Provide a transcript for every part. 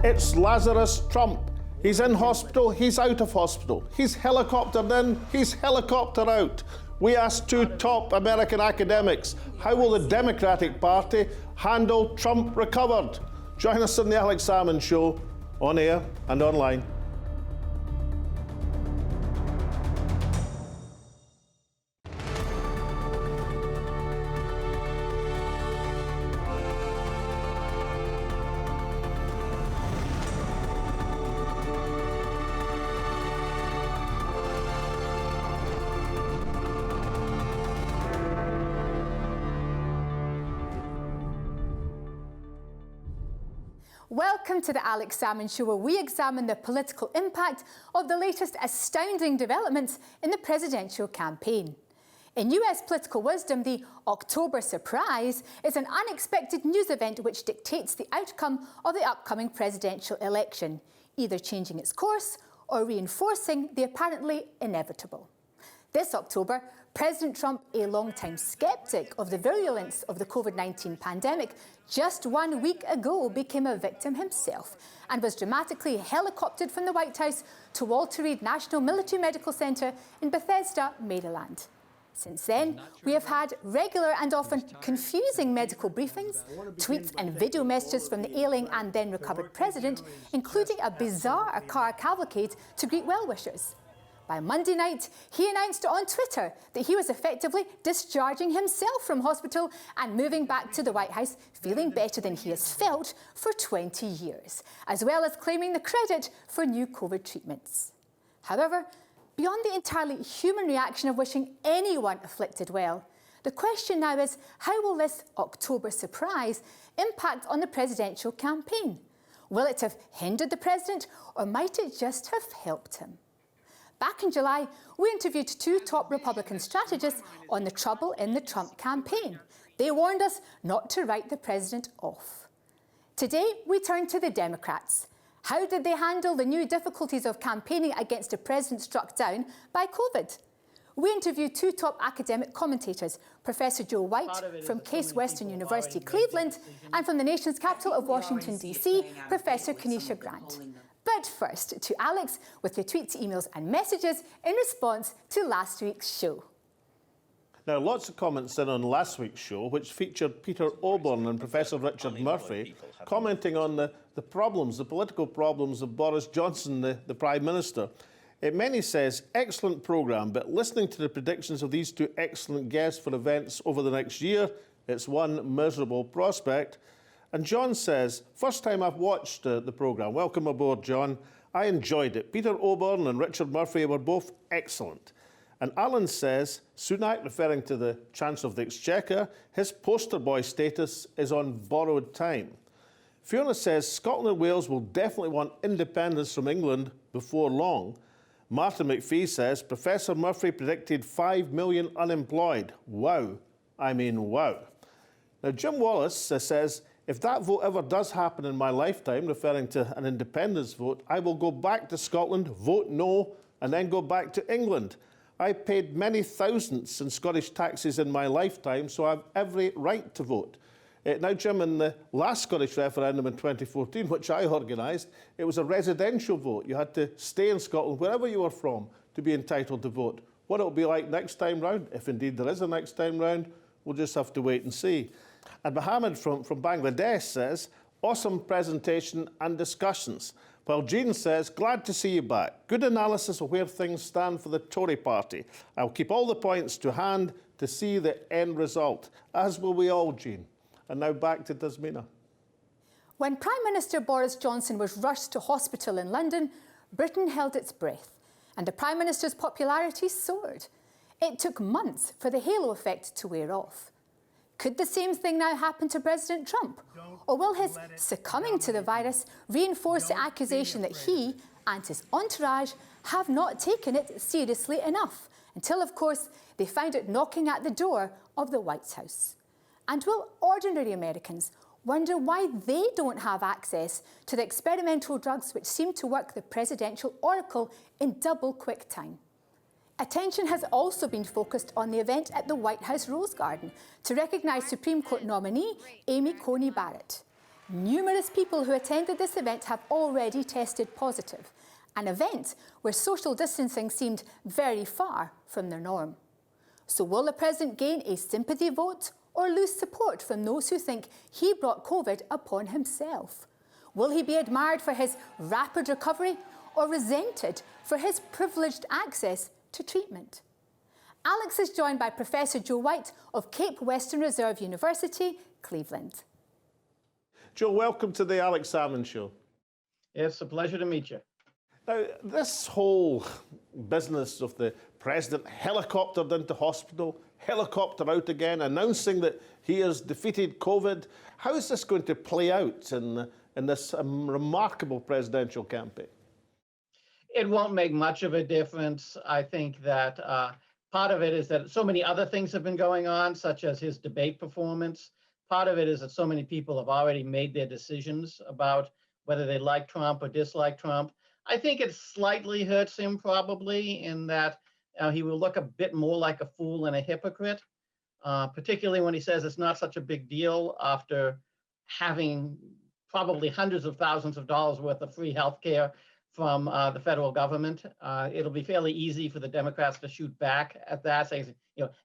It's Lazarus Trump. He's in hospital, he's out of hospital. He's helicoptered in, he's helicoptered out. We asked two top American academics, how will the Democratic Party handle Trump recovered? Join us on the Alex Salmond Show, on air and online. Welcome to the Alex Salmond Show, where we examine the political impact of the latest astounding developments in the presidential campaign. In US political wisdom, the October surprise is an unexpected news event which dictates the outcome of the upcoming presidential election, either changing its course or reinforcing the apparently inevitable. This October, President Trump, a long-time sceptic of the virulence of the COVID-19 pandemic, just 1 week ago became a victim himself and was dramatically helicoptered from the White House to Walter Reed National Military Medical Center in Bethesda, Maryland. Since then, we have had regular and often confusing medical briefings, tweets and video messages from the ailing and then recovered president, including a bizarre car cavalcade to greet well-wishers. By Monday night, he announced on Twitter that he was effectively discharging himself from hospital and moving back to the White House, feeling better than he has felt for 20 years, as well as claiming the credit for new COVID treatments. However, beyond the entirely human reaction of wishing anyone afflicted well, the question now is, how will this October surprise impact on the presidential campaign? Will it have hindered the president, or might it just have helped him? Back in July, we interviewed two top Republican strategists on the trouble in the Trump campaign. They warned us not to write the president off. Today, we turn to the Democrats. How did they handle the new difficulties of campaigning against a president struck down by COVID? We interviewed two top academic commentators, Professor Joe White from Case Western University, Cleveland, and from the nation's capital of Washington, D.C., Professor Keneshia Grant. But first, to Alex with your tweets, emails and messages in response to last week's show. Now, lots of comments in on last week's show, which featured Peter Oborne and Professor Richard Murphy commenting on the political problems of Boris Johnson, the Prime Minister. Many says, excellent programme, but listening to the predictions of these two excellent guests for events over the next year, it's one miserable prospect. And John says, first time I've watched the programme. Welcome aboard, John. I enjoyed it. Peter Oborne and Richard Murphy were both excellent. And Alan says, Sunak, referring to the Chancellor of the Exchequer, his poster boy status is on borrowed time. Fiona says, Scotland and Wales will definitely want independence from England before long. Martin McPhee says, Professor Murphy predicted 5 million unemployed. Wow. I mean, wow. Now, Jim Wallace says, if that vote ever does happen in my lifetime, referring to an independence vote, I will go back to Scotland, vote no, and then go back to England. I paid many thousands in Scottish taxes in my lifetime, so I have every right to vote. Now, Jim, in the last Scottish referendum in 2014, which I organised, it was a residential vote. You had to stay in Scotland, wherever you were from, to be entitled to vote. What it'll be like next time round, if indeed there is a next time round, we'll just have to wait and see. And Mohammed from Bangladesh says, awesome presentation and discussions. While Jean says, glad to see you back. Good analysis of where things stand for the Tory party. I'll keep all the points to hand to see the end result, as will we all, Jean. And now back to Tasmina. When Prime Minister Boris Johnson was rushed to hospital in London, Britain held its breath, and the Prime Minister's popularity soared. It took months for the halo effect to wear off. Could the same thing now happen to President Trump? Or will his succumbing to the virus reinforce the accusation that he and his entourage have not taken it seriously enough? Until, of course, they found it knocking at the door of the White House. And will ordinary Americans wonder why they don't have access to the experimental drugs which seem to work the presidential oracle in double quick time? Attention has also been focused on the event at the White House Rose Garden to recognise Supreme Court nominee Amy Coney Barrett. Numerous people who attended this event have already tested positive, an event where social distancing seemed very far from the norm. So will the president gain a sympathy vote or lose support from those who think he brought COVID upon himself? Will he be admired for his rapid recovery or resented for his privileged access to treatment? Alex is joined by Professor Joe White of Cape Western Reserve University, Cleveland. Joe, welcome to the Alex Salmond Show. It's a pleasure to meet you. Now, this whole business of the president helicoptered into hospital, helicopter out again, announcing that he has defeated COVID, how is this going to play out in this remarkable presidential campaign? It won't make much of a difference. I think that part of it is that so many other things have been going on, such as his debate performance. Part of it is that so many people have already made their decisions about whether they like Trump or dislike Trump. I think it slightly hurts him probably in that he will look a bit more like a fool and a hypocrite, particularly when he says it's not such a big deal after having probably hundreds of thousands of dollars worth of free health care from the federal government. It'll be fairly easy for the Democrats to shoot back at that, saying,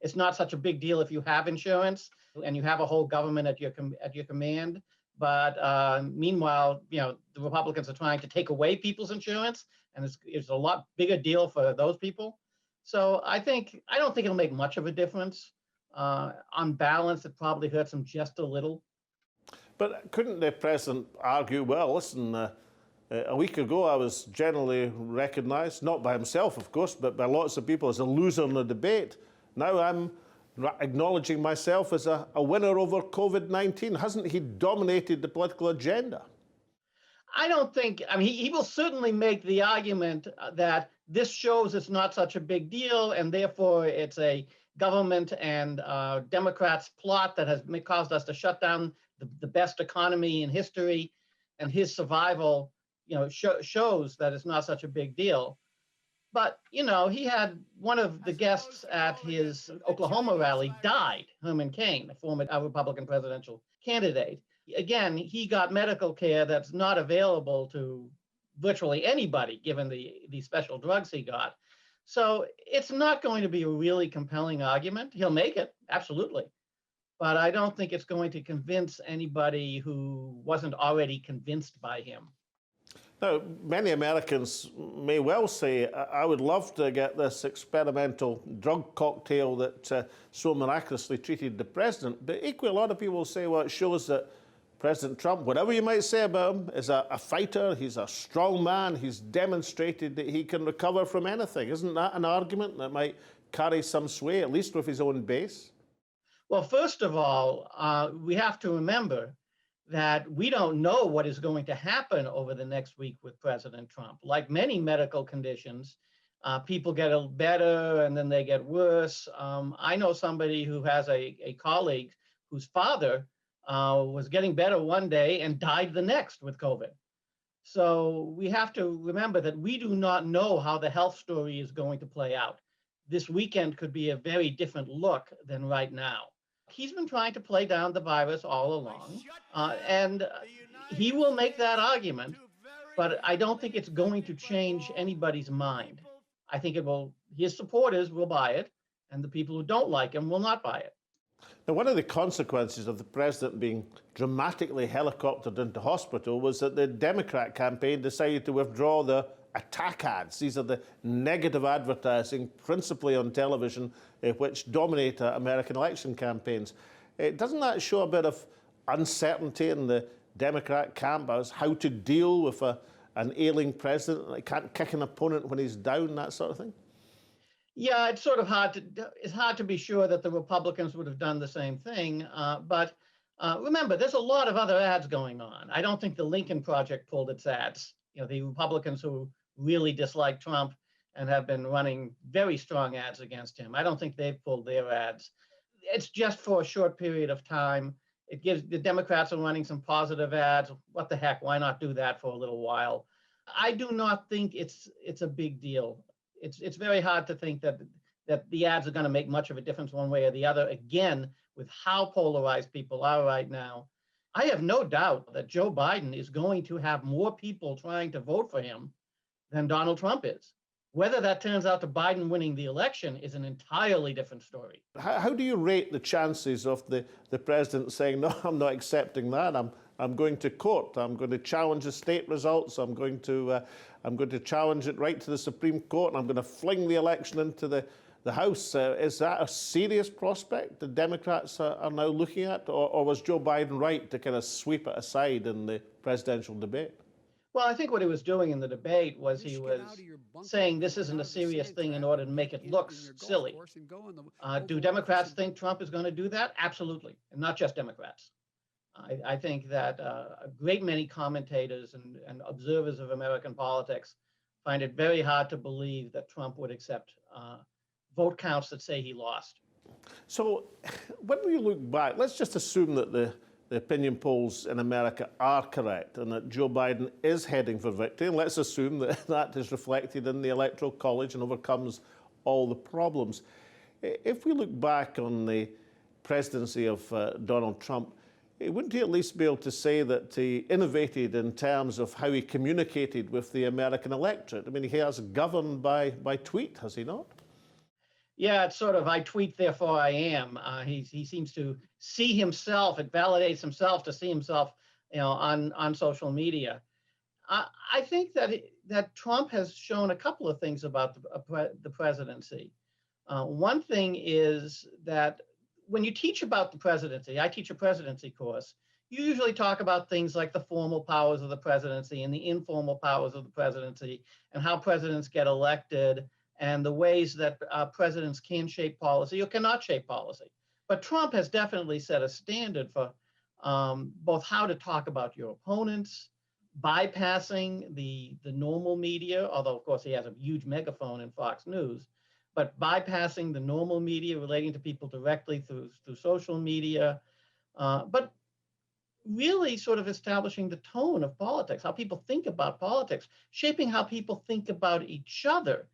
it's not such a big deal if you have insurance and you have a whole government at your command. But meanwhile, the Republicans are trying to take away people's insurance, and it's a lot bigger deal for those people. So I don't think it'll make much of a difference. On balance, it probably hurts him just a little. But couldn't the president argue, well, listen, a week ago I was generally recognised, not by himself, of course, but by lots of people as a loser in the debate. Now I'm acknowledging myself as a winner over COVID-19. Hasn't he dominated the political agenda? I don't think, he will certainly make the argument that this shows it's not such a big deal, and therefore it's a government and Democrats' plot that has caused us to shut down the best economy in history, and his survival, shows that it's not such a big deal. But, he had one of the guests at his Oklahoma rally died, Herman Cain, a former Republican presidential candidate. Again, he got medical care that's not available to virtually anybody, given the special drugs he got. So it's not going to be a really compelling argument. He'll make it, absolutely. But I don't think it's going to convince anybody who wasn't already convinced by him. Now, many Americans may well say, I would love to get this experimental drug cocktail that so miraculously treated the president. But equally, a lot of people will say, well, it shows that President Trump, whatever you might say about him, is a fighter, he's a strong man, he's demonstrated that he can recover from anything. Isn't that an argument that might carry some sway, at least with his own base? Well, first of all, we have to remember that we don't know what is going to happen over the next week with President Trump. Like many medical conditions, people get better and then they get worse. I know somebody who has a colleague whose father was getting better one day and died the next with COVID. So we have to remember that we do not know how the health story is going to play out. This weekend could be a very different look than right now. He's been trying to play down the virus all along, and he will make that argument, but I don't think it's going to change anybody's mind. I think his supporters will buy it, and the people who don't like him will not buy it. Now, one of the consequences of the president being dramatically helicoptered into hospital was that the Democrat campaign decided to withdraw the attack ads. These are the negative advertising, principally on television, which dominate American election campaigns. Doesn't that show a bit of uncertainty in the Democrat camp as how to deal with an ailing president that can't kick an opponent when he's down, that sort of thing? Yeah, it's sort of it's hard to be sure that the Republicans would have done the same thing. But remember, there's a lot of other ads going on. I don't think the Lincoln Project pulled its ads. The Republicans who really dislike Trump and have been running very strong ads against him, I don't think they've pulled their ads. It's just for a short period of time. It gives the Democrats are running some positive ads. What the heck? Why not do that for a little while? I do not think it's a big deal. It's very hard to think that the ads are going to make much of a difference one way or the other. Again, with how polarized people are right now, I have no doubt that Joe Biden is going to have more people trying to vote for him than Donald Trump is. Whether that turns out to Biden winning the election is an entirely different story. How do you rate the chances of the president saying, no, I'm not accepting that, I'm going to court, I'm going to challenge the state results, I'm going to challenge it right to the Supreme Court, and I'm going to fling the election into the House? Is that a serious prospect the Democrats are now looking at, or was Joe Biden right to kind of sweep it aside in the presidential debate? Well, I think what he was doing in the debate was he was saying this isn't a serious thing in order to make it look silly. Do Democrats think Trump is going to do that? Absolutely, and not just Democrats. I think that a great many commentators and observers of American politics find it very hard to believe that Trump would accept vote counts that say he lost. So when we look back, let's just assume that the opinion polls in America are correct and that Joe Biden is heading for victory. And let's assume that that is reflected in the Electoral College and overcomes all the problems. If we look back on the presidency of Donald Trump, wouldn't he at least be able to say that he innovated in terms of how he communicated with the American electorate? I mean, he has governed by tweet, has he not? Yeah, it's sort of I tweet, therefore I am. He seems to see himself. It validates himself to see himself, on social media. I think that Trump has shown a couple of things about the presidency. One thing is that when you teach about the presidency, I teach a presidency course, you usually talk about things like the formal powers of the presidency and the informal powers of the presidency and how presidents get elected and the ways that presidents can shape policy or cannot shape policy. But Trump has definitely set a standard for both how to talk about your opponents, bypassing the normal media, although of course he has a huge megaphone in Fox News, but bypassing the normal media, relating to people directly through social media, but really sort of establishing the tone of politics, how people think about politics, shaping how people think about each other.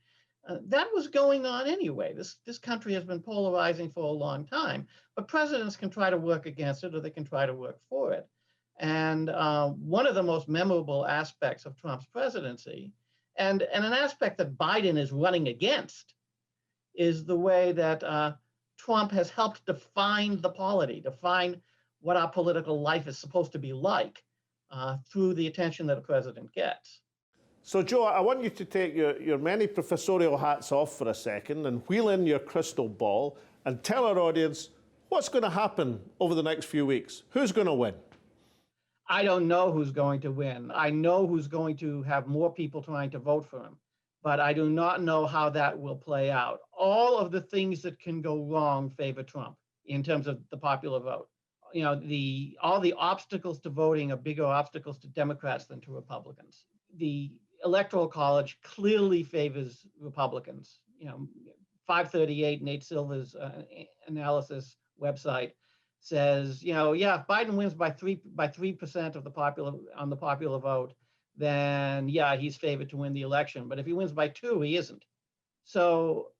That was going on anyway. This country has been polarizing for a long time, but presidents can try to work against it or they can try to work for it. And one of the most memorable aspects of Trump's presidency, and an aspect that Biden is running against, is the way that Trump has helped define the polity, define what our political life is supposed to be like through the attention that a president gets. So, Joe, I want you to take your many professorial hats off for a second and wheel in your crystal ball and tell our audience what's going to happen over the next few weeks. Who's going to win? I don't know who's going to win. I know who's going to have more people trying to vote for him, but I do not know how that will play out. All of the things that can go wrong favor Trump in terms of the popular vote. All the obstacles to voting are bigger obstacles to Democrats than to Republicans. The Electoral College clearly favors Republicans. 538, Nate Silver's analysis website says, if Biden wins by 3% of the popular vote, then he's favored to win the election. But if he wins by 2, he isn't. So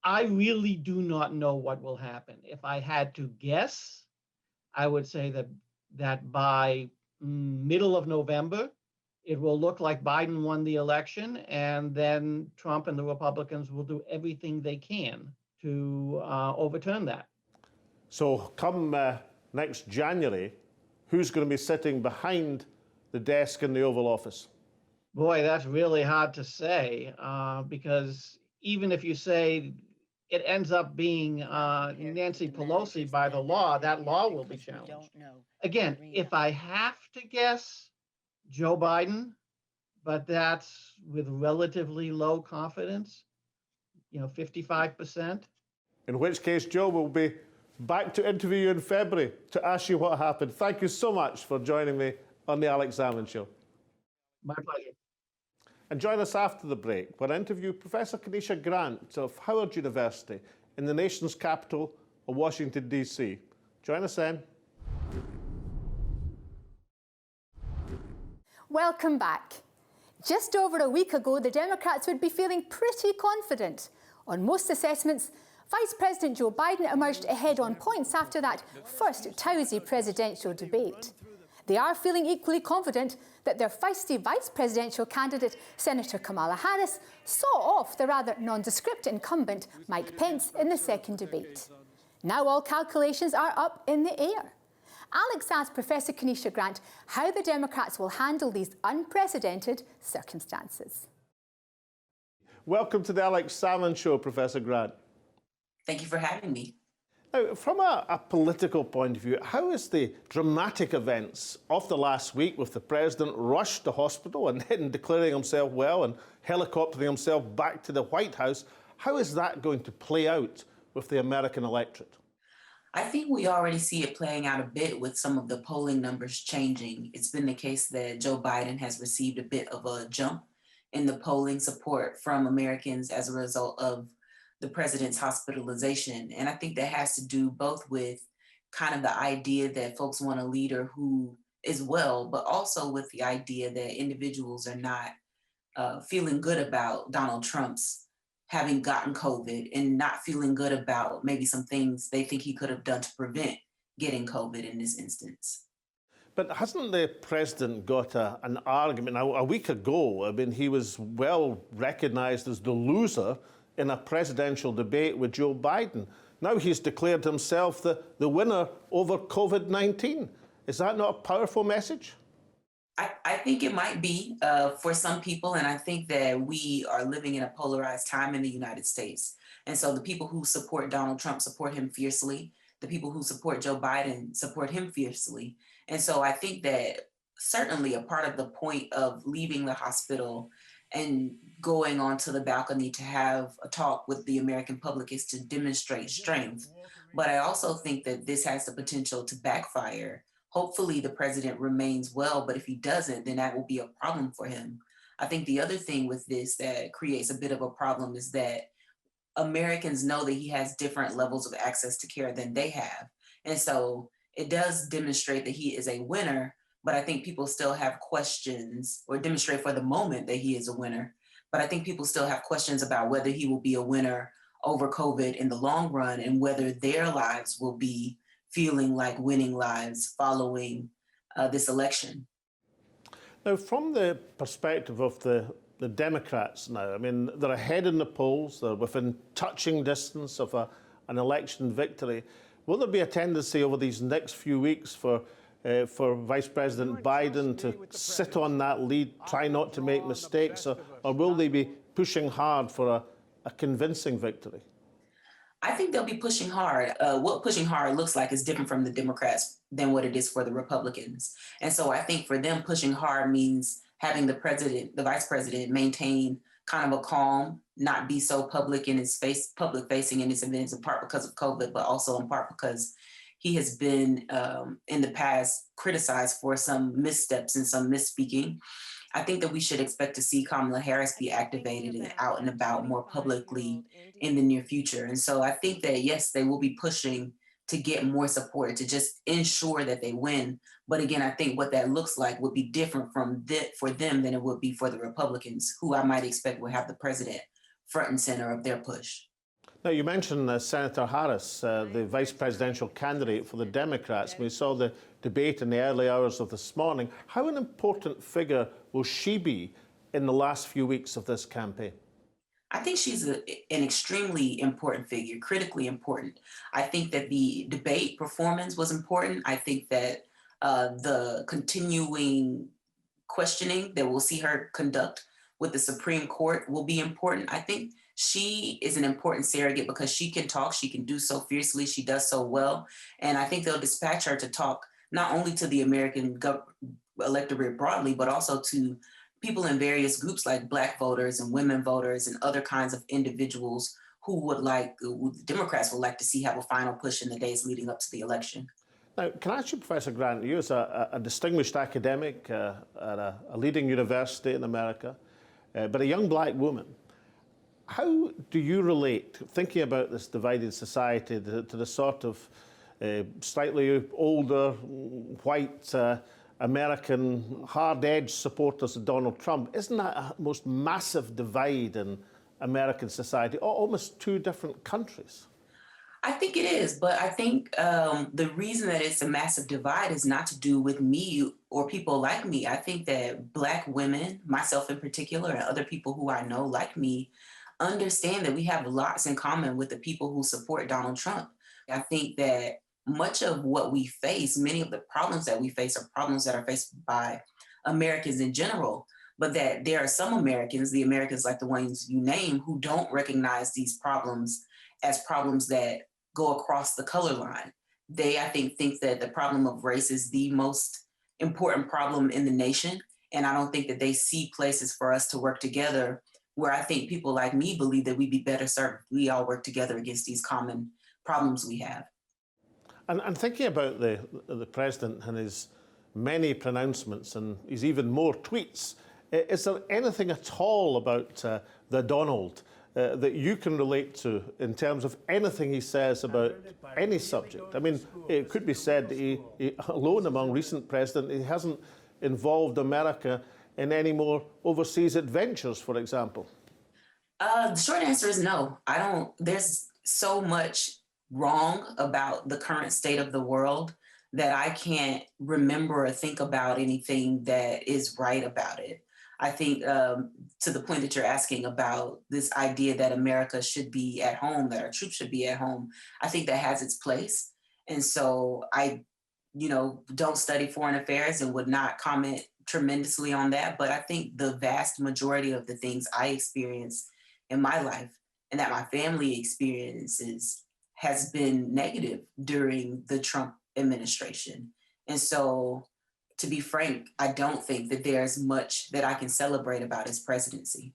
I really do not know what will happen. If I had to guess, I would say that by middle of November, it will look like Biden won the election, and then Trump and the Republicans will do everything they can to overturn that. So come next January, who's going to be sitting behind the desk in the Oval Office? Boy, that's really hard to say, because even if you say it ends up being Nancy Pelosi by the law, that law will be challenged. Again, if I have to guess, Joe Biden, but that's with relatively low confidence, 55%. In which case, Joe, we'll be back to interview you in February to ask you what happened. Thank you so much for joining me on the Alex Salmond Show. My pleasure. And join us after the break, where I interview Professor Keneshia Grant of Howard University in the nation's capital of Washington, D.C. Join us then. Welcome back. Just over a week ago, the Democrats would be feeling pretty confident. On most assessments, Vice President Joe Biden emerged ahead on points after that first Towsy presidential debate. They are feeling equally confident that their feisty vice presidential candidate, Senator Kamala Harris, saw off the rather nondescript incumbent Mike Pence in the second debate. Now all calculations are up in the air. Alex asked Professor Keneshia Grant how the Democrats will handle these unprecedented circumstances. Welcome to the Alex Salmond Show, Professor Grant. Thank you for having me. Now, from a political point of view, how is the dramatic events of the last week with the president rushed to hospital and then declaring himself well and helicoptering himself back to the White House, how is that going to play out with the American electorate? I think we already see it playing out a bit with some of the polling numbers changing. It's been the case that Joe Biden has received a bit of a jump in the polling support from Americans as a result of the president's hospitalization. And I think that has to do both with kind of the idea that folks want a leader who is well, but also with the idea that individuals are not feeling good about Donald Trump's having gotten COVID and not feeling good about maybe some things they think he could have done to prevent getting COVID in this instance. But hasn't the president got an argument? Now, a week ago, I mean, he was well recognized as the loser in a presidential debate with Joe Biden. Now he's declared himself the winner over COVID-19. Is that not a powerful message? I think it might be for some people, and I think that we are living in a polarized time in the United States. And so the people who support Donald Trump support him fiercely. The people who support Joe Biden support him fiercely. And so I think that certainly a part of the point of leaving the hospital and going onto the balcony to have a talk with the American public is to demonstrate strength. But I also think that this has the potential to backfire. Hopefully the president remains well, but if he doesn't, then that will be a problem for him. I think the other thing with this that creates a bit of a problem is that Americans know that he has different levels of access to care than they have. And so it does demonstrate that he is a winner, but I think people still have questions, or demonstrate for the moment that he is a winner. But I think people still have questions about whether he will be a winner over COVID in the long run and whether their lives will be feeling like winning lives following this election. Now, from the perspective of the Democrats now, I mean, they're ahead in the polls, they're within touching distance of an election victory. Will there be a tendency over these next few weeks for Vice President Biden to sit on that lead, try not to make mistakes, or will they be pushing hard for a convincing victory? I think they'll be pushing hard. What pushing hard looks like is different from the Democrats than what it is for the Republicans. And so I think for them, pushing hard means having the vice president maintain kind of a calm, not be so public facing in his events, in part because of COVID, but also in part because he has been in the past criticized for some missteps and some misspeaking. I think that we should expect to see Kamala Harris be activated and out and about more publicly in the near future. And so I think that, yes, they will be pushing to get more support, to just ensure that they win. But again, I think what that looks like would be different for them than it would be for the Republicans, who I might expect will have the president front and center of their push. Now, you mentioned Senator Harris, the vice presidential candidate for the Democrats. We saw the debate in the early hours of this morning. How an important figure will she be in the last few weeks of this campaign? I think she's an extremely important figure, critically important. I think that the debate performance was important. I think that the continuing questioning that we'll see her conduct with the Supreme Court will be important. I think she is an important surrogate because she can talk, she can do so fiercely, she does so well. And I think they'll dispatch her to talk not only to the American electorate broadly, but also to people in various groups like Black voters and women voters and other kinds of individuals who the Democrats would like to see have a final push in the days leading up to the election. Now, can I ask you, Professor Grant, you as a distinguished academic at a leading university in America, but a young Black woman, how do you relate, thinking about this divided society, to the sort of slightly older, white American, hard-edged supporters of Donald Trump? Isn't that a most massive divide in American society, almost two different countries? I think it is, but I think the reason that it's a massive divide is not to do with me or people like me. I think that Black women, myself in particular, and other people who I know like me, understand that we have lots in common with the people who support Donald Trump. I think that much of what we face, many of the problems that we face, are problems that are faced by Americans in general. But that there are some Americans, the Americans like the ones you name, who don't recognize these problems as problems that go across the color line. They, I think that the problem of race is the most important problem in the nation. And I don't think that they see places for us to work together where I think people like me believe that we'd be better served if we all work together against these common problems we have. And thinking about the president and his many pronouncements and his even more tweets, is there anything at all about the Donald that you can relate to in terms of anything he says about any subject? I mean, it could be said that he alone among recent presidents, he hasn't involved America in any more overseas adventures, for example. The short answer is no. I don't. There's so much wrong about the current state of the world that I can't remember or think about anything that is right about it. I think to the point that you're asking about this idea that America should be at home, that our troops should be at home, I think that has its place. And so I, don't study foreign affairs and would not comment tremendously on that. But I think the vast majority of the things I experience in my life and that my family experiences has been negative during the Trump administration. And so, to be frank, I don't think that there's much that I can celebrate about his presidency.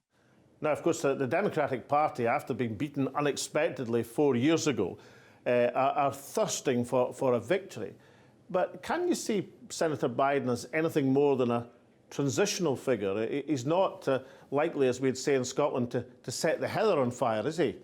Now, of course, the Democratic Party, after being beaten unexpectedly 4 years ago, are thirsting for a victory. But can you see Senator Biden as anything more than a transitional figure? He's not likely, as we'd say in Scotland, to set the heather on fire, is he?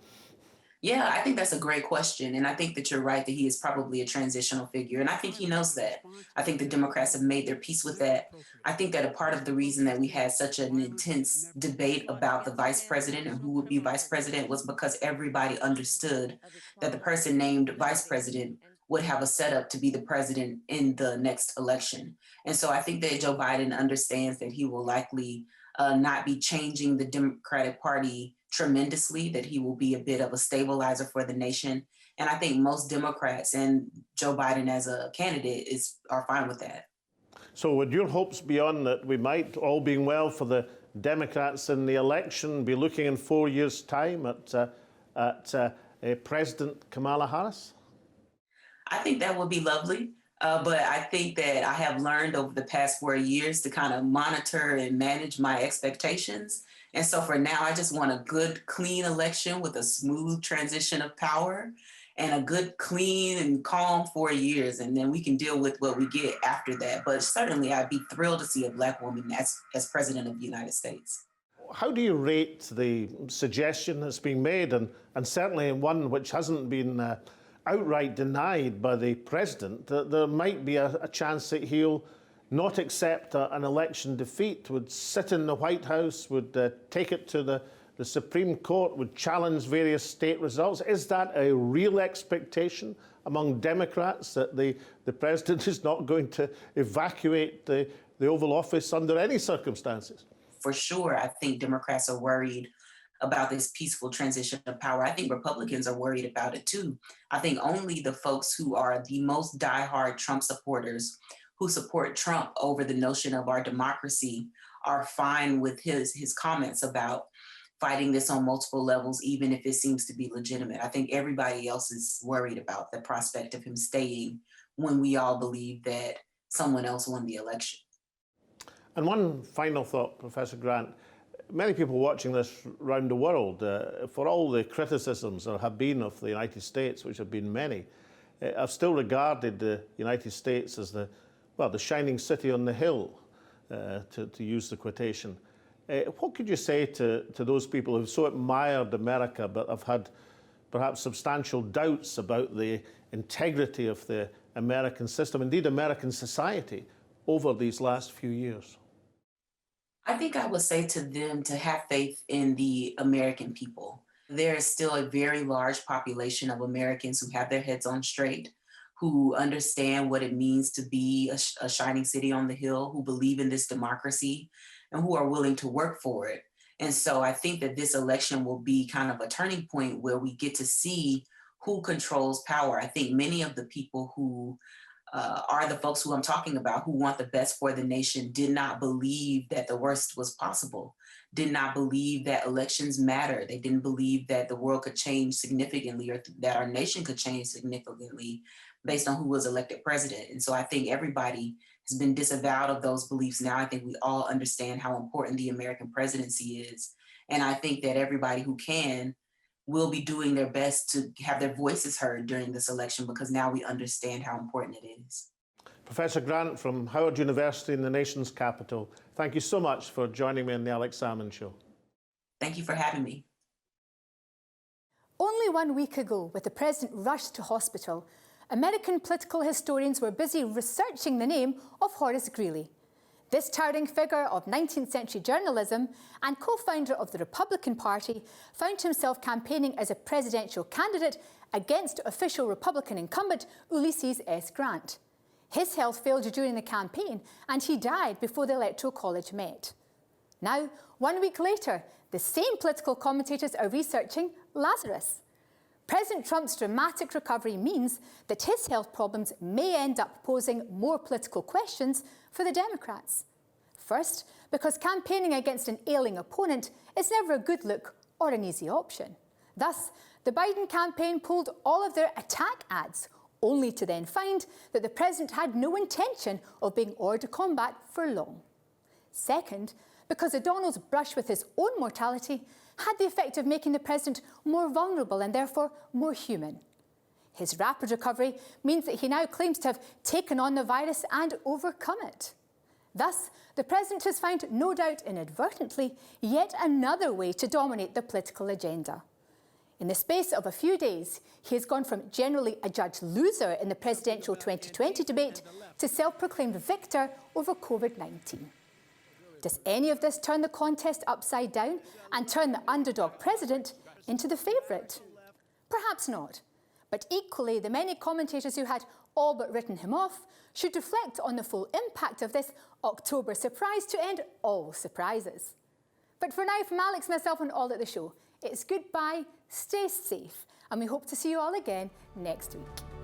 Yeah, I think that's a great question. And I think that you're right that he is probably a transitional figure. And I think he knows that. I think the Democrats have made their peace with that. I think that a part of the reason that we had such an intense debate about the vice president and who would be vice president was because everybody understood that the person named vice president would have a setup to be the president in the next election. And so I think that Joe Biden understands that he will likely not be changing the Democratic Party tremendously, that he will be a bit of a stabilizer for the nation. And I think most Democrats and Joe Biden as a candidate are fine with that. So would your hopes be on that we might, all being well for the Democrats in the election, be looking in 4 years' time at President Kamala Harris? I think that would be lovely. But I think that I have learned over the past 4 years to kind of monitor and manage my expectations. And so for now, I just want a good, clean election with a smooth transition of power and a good, clean and calm 4 years. And then we can deal with what we get after that. But certainly I'd be thrilled to see a Black woman as president of the United States. How do you rate the suggestion that's being made, and certainly one which hasn't been outright denied by the president, that there might be a chance that he'll not accept an election defeat, would sit in the White House, would take it to the Supreme Court, would challenge various state results? Is that a real expectation among Democrats, that the president is not going to evacuate the Oval Office under any circumstances? For sure, I think Democrats are worried about this peaceful transition of power. I think Republicans are worried about it too. I think only the folks who are the most diehard Trump supporters, who support Trump over the notion of our democracy, are fine with his comments about fighting this on multiple levels, even if it seems to be legitimate. I think everybody else is worried about the prospect of him staying when we all believe that someone else won the election. And one final thought, Professor Grant. Many people watching this around the world, for all the criticisms there have been of the United States, which have been many, have still regarded the United States as the shining city on the hill, to use the quotation. What could you say to those people who've so admired America but have had perhaps substantial doubts about the integrity of the American system, indeed American society, over these last few years? I think I would say to them to have faith in the American people. There is still a very large population of Americans who have their heads on straight, who understand what it means to be a shining city on the hill, who believe in this democracy, and who are willing to work for it. And so I think that this election will be kind of a turning point where we get to see who controls power. I think many of the people who are the folks who I'm talking about, who want the best for the nation, did not believe that the worst was possible, did not believe that elections matter. They didn't believe that the world could change significantly or that our nation could change significantly based on who was elected president. And so I think everybody has been disavowed of those beliefs now. I think we all understand how important the American presidency is. And I think that everybody who can will be doing their best to have their voices heard during this election, because now we understand how important it is. Professor Grant from Howard University in the nation's capital, thank you so much for joining me on the Alex Salmond Show. Thank you for having me. Only 1 week ago, with the president rushed to hospital, American political historians were busy researching the name of Horace Greeley. This towering figure of 19th century journalism and co-founder of the Republican Party found himself campaigning as a presidential candidate against official Republican incumbent Ulysses S. Grant. His health failed during the campaign and he died before the Electoral College met. Now, 1 week later, the same political commentators are researching Lazarus. President Trump's dramatic recovery means that his health problems may end up posing more political questions for the Democrats. First, because campaigning against an ailing opponent is never a good look or an easy option. Thus, the Biden campaign pulled all of their attack ads, only to then find that the president had no intention of being hors de combat for long. Second, because O'Donnell's brush with his own mortality had the effect of making the president more vulnerable and therefore more human. His rapid recovery means that he now claims to have taken on the virus and overcome it. Thus, the president has found, no doubt inadvertently, yet another way to dominate the political agenda. In the space of a few days, he has gone from generally adjudged loser in the presidential 2020 debate to self-proclaimed victor over COVID-19. Does any of this turn the contest upside down and turn the underdog president into the favourite? Perhaps not. But equally, the many commentators who had all but written him off should reflect on the full impact of this October surprise to end all surprises. But for now, from Alex, myself and all at the show, it's goodbye, stay safe, and we hope to see you all again next week.